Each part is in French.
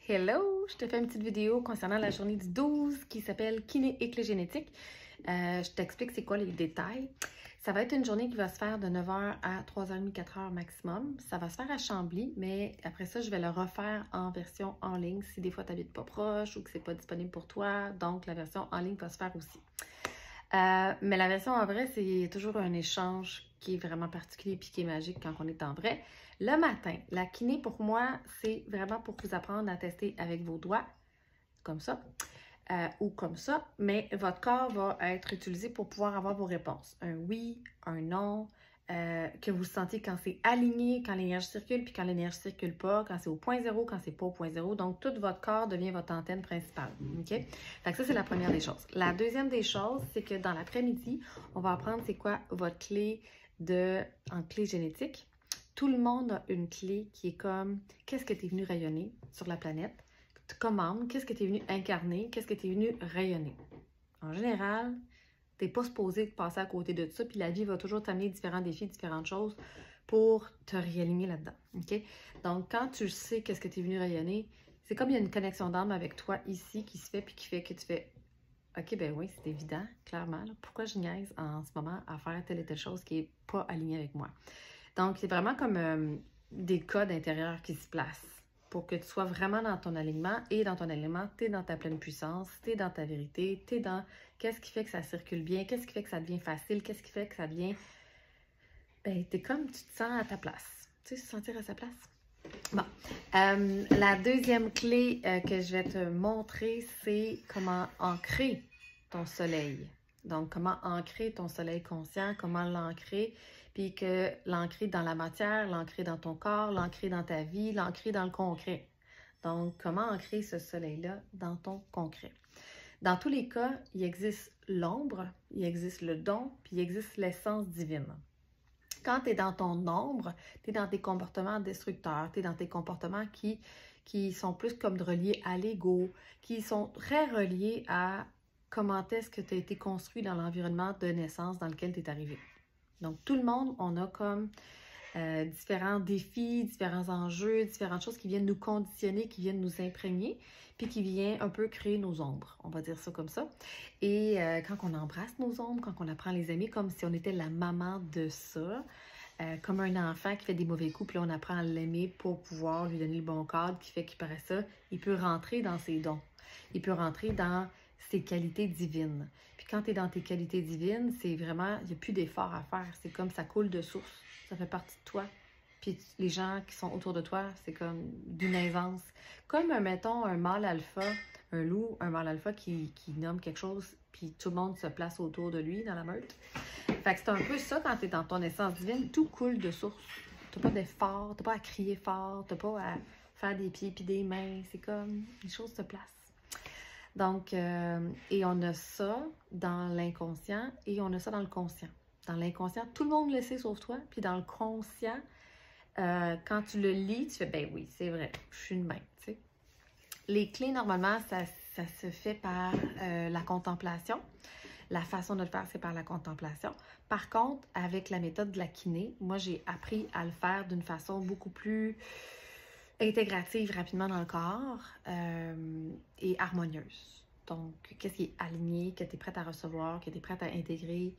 Hello! Je te fais une petite vidéo concernant la journée du 12 qui s'appelle Kiné et clé génétique. Je t'explique c'est quoi les détails. Ça va être une journée qui va se faire de 9h à 3h30, 4h maximum. Ça va se faire à Chambly, mais après ça, je vais le refaire en version en ligne si des fois tu n'habites pas proche ou que c'est pas disponible pour toi. Donc, la version en ligne va se faire aussi. Mais la version en vrai, c'est toujours un échange qui est vraiment particulier et qui est magique quand on est en vrai. Le matin, la kiné pour moi, c'est vraiment pour vous apprendre à tester avec vos doigts, comme ça, ou comme ça, mais votre corps va être utilisé pour pouvoir avoir vos réponses. Un oui, un non, que vous sentiez quand c'est aligné, quand l'énergie circule, puis quand l'énergie ne circule pas, quand c'est au point zéro, quand c'est pas au point zéro. Donc, tout votre corps devient votre antenne principale. OK? Fait que ça, c'est la première des choses. La deuxième des choses, c'est que dans l'après-midi, on va apprendre c'est quoi votre clé en clé génétique. Tout le monde a une clé qui est comme qu'est-ce que tu es venu rayonner sur la planète? Commande, qu'est-ce que tu es venu incarner? Qu'est-ce que tu es venu rayonner? En général, tu n'es pas supposé passer à côté de ça, puis la vie va toujours t'amener différents défis, différentes choses pour te réaligner là-dedans. OK? Donc, quand tu sais qu'est-ce que tu es venu rayonner, c'est comme il y a une connexion d'âme avec toi ici qui se fait, puis qui fait que tu fais OK, ben oui, c'est évident, clairement. Là, pourquoi je niaise en ce moment à faire telle et telle chose qui n'est pas alignée avec moi? Donc, c'est vraiment comme des codes intérieurs qui se placent pour que tu sois vraiment dans ton alignement. Et dans ton alignement, tu es dans ta pleine puissance, tu es dans ta vérité, tu es dans qu'est-ce qui fait que ça circule bien, qu'est-ce qui fait que ça devient facile, qu'est-ce qui fait que ça devient... Ben, tu es comme tu te sens à ta place. Tu sais, se sentir à sa place. Bon. La deuxième clé que je vais te montrer, c'est comment ancrer ton soleil. Donc, comment ancrer ton soleil conscient, comment l'ancrer, puis que l'ancrer dans la matière, l'ancrer dans ton corps, l'ancrer dans ta vie, l'ancrer dans le concret. Donc, comment ancrer ce soleil-là dans ton concret. Dans tous les cas, il existe l'ombre, il existe le don, puis il existe l'essence divine. Quand tu es dans ton ombre, tu es dans tes comportements destructeurs, tu es dans tes comportements qui sont plus comme reliés à l'ego, qui sont très reliés à comment est-ce que tu as été construit dans l'environnement de naissance dans lequel tu es arrivé. Donc, tout le monde, on a comme différents défis, différents enjeux, différentes choses qui viennent nous conditionner, qui viennent nous imprégner, puis qui viennent un peu créer nos ombres, on va dire ça comme ça. Et quand on embrasse nos ombres, quand on apprend à les aimer comme si on était la maman de ça, comme un enfant qui fait des mauvais coups, puis là on apprend à l'aimer pour pouvoir lui donner le bon cadre qui fait qu'il paraît ça, il peut rentrer dans ses dons, il peut rentrer dans ses qualités divines. Puis quand tu es dans tes qualités divines, c'est vraiment, il n'y a plus d'effort à faire, c'est comme ça coule de source. Ça fait partie de toi. Puis les gens qui sont autour de toi, c'est comme d'une aisance. Comme, mettons, un mâle alpha, un loup, un mâle alpha qui nomme quelque chose, puis tout le monde se place autour de lui dans la meute. Fait que c'est un peu ça quand tu es dans ton essence divine, tout coule de source. Tu n'as pas d'effort, tu n'as pas à crier fort, tu n'as pas à faire des pieds puis des mains. C'est comme, les choses se placent. Donc, et on a ça dans l'inconscient et on a ça dans le conscient. Dans l'inconscient, tout le monde le sait sauf toi. Puis dans le conscient, quand tu le lis, tu fais, ben oui, c'est vrai, je suis une même, tu sais. Les clés, normalement, ça se fait par la contemplation. La façon de le faire, c'est par la contemplation. Par contre, avec la méthode de la kiné, moi, j'ai appris à le faire d'une façon beaucoup plus intégrative rapidement dans le corps et harmonieuse. Donc, qu'est-ce qui est aligné, que tu es prête à recevoir, que tu es prête à intégrer,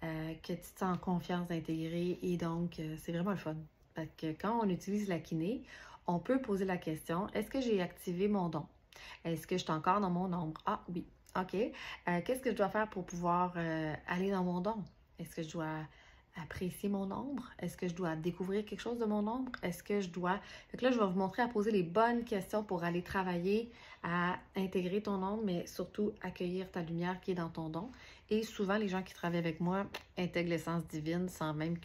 que tu te sens en confiance d'intégrer. Et donc, c'est vraiment le fun. Parce que quand on utilise la kiné, on peut poser la question, est-ce que j'ai activé mon don? Est-ce que je suis encore dans mon ombre? Ah oui, OK. Qu'est-ce que je dois faire pour pouvoir aller dans mon don? Est-ce que je dois apprécier mon ombre? Est-ce que je dois découvrir quelque chose de mon ombre? Est-ce que je dois... Fait que là, je vais vous montrer à poser les bonnes questions pour aller travailler à intégrer ton ombre, mais surtout accueillir ta lumière qui est dans ton don. Et souvent, les gens qui travaillent avec moi intègrent l'essence divine sans même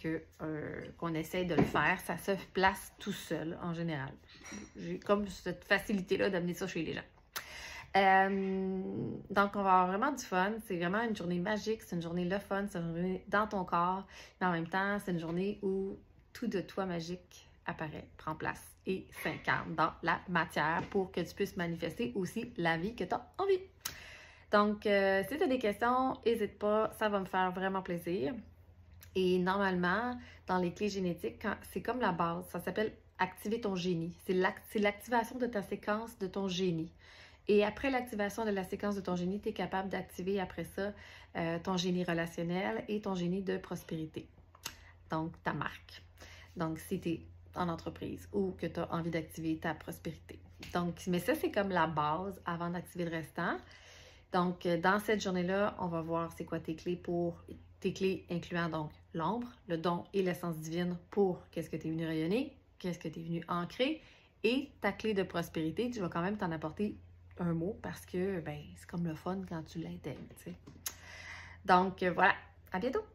qu'on essaye de le faire. Ça se place tout seul, en général. J'ai comme cette facilité-là d'amener ça chez les gens. Donc, on va avoir vraiment du fun. C'est vraiment une journée magique. C'est une journée le fun. C'est une journée dans ton corps. Mais en même temps, c'est une journée où tout de toi magique apparaît, prend place et s'incarne dans la matière pour que tu puisses manifester aussi la vie que tu as envie. Donc, si tu as des questions, n'hésite pas. Ça va me faire vraiment plaisir. Et normalement, dans les clés génétiques, c'est comme la base. Ça s'appelle activer ton génie. C'est l'activation de ta séquence de ton génie. Et après l'activation de la séquence de ton génie, tu es capable d'activer après ça ton génie relationnel et ton génie de prospérité. Donc, ta marque. Donc, si tu es en entreprise ou que tu as envie d'activer ta prospérité. Donc, mais ça, c'est comme la base avant d'activer le restant. Donc, dans cette journée-là, on va voir c'est quoi tes clés incluant donc l'ombre, le don et l'essence divine pour qu'est-ce que tu es venu rayonner, qu'est-ce que tu es venu ancrer et ta clé de prospérité. Tu vas quand même t'en apporter un mot parce que ben, c'est comme le fun quand tu l'intègres. Donc, voilà. À bientôt!